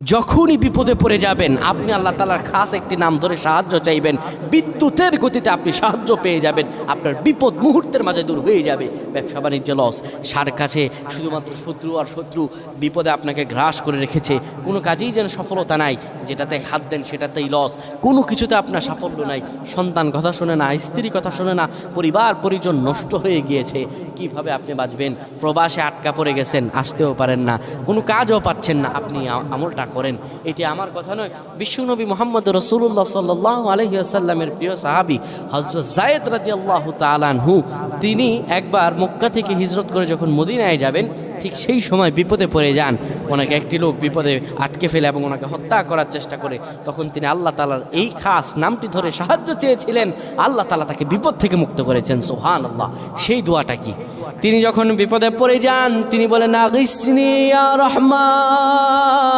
যখনই বিপদে পড়ে যাবেন আপনি আল্লাহ তাআলার খাস একটি নাম ধরে সাহায্য চাইবেন, বিদ্যুতের গতিতে আপনি সাহায্য পেয়ে যাবেন, আপনার বিপদ মুহূর্তের মাঝে দূর হয়ে যাবে। ব্যবসা বাণিজ্য লস, সার কাছে শুধুমাত্র শত্রু আর শত্রু, বিপদে আপনাকে গ্রাস করে রেখেছে, কোনো কাজেই যেন সফলতা নাই, যেটাতে হাত দেন সেটাতেই লস, কোনো কিছুতে আপনার সাফল্য নাই, সন্তান কথা শোনে না, স্ত্রী কথা শোনে না, পরিবার পরিজন নষ্ট হয়ে গিয়েছে, কিভাবে আপনি বাঁচবেন? প্রবাসে আটকা পড়ে গেছেন, আসতেও পারেন না, কোনো কাজও পাচ্ছেন না, আপনি আমলটা করেন। এটি আমার কথা নয়, বিশ্বনবী মুহাম্মদ রাসূলুল্লাহ সাল্লাল্লাহু আলাইহি ওয়াসাল্লামের প্রিয় সাহাবী হযরত যায়েদ রাদিয়াল্লাহু তাআলা আনহু, তিনি একবার মক্কা থেকে হিজরত করে যখন মদিনায় যাবেন, ঠিক সেই সময় বিপদে পড়ে যান। ওনাকে একটি লোক বিপদে আটকে ফেলে এবং ওনাকে হত্যা করার চেষ্টা করে। তখন তিনি আল্লাহ তাআলার এই খাস নামটি ধরে সাহায্য চেয়েছিলেন, আল্লাহ তাআলা তাকে বিপদ থেকে মুক্ত করেছেন। সুবহানাল্লাহ। সেই দোয়াটা কি? তিনি যখন বিপদে পড়ে যান তিনি বলেন, আগিসনি ইয়া রহমান।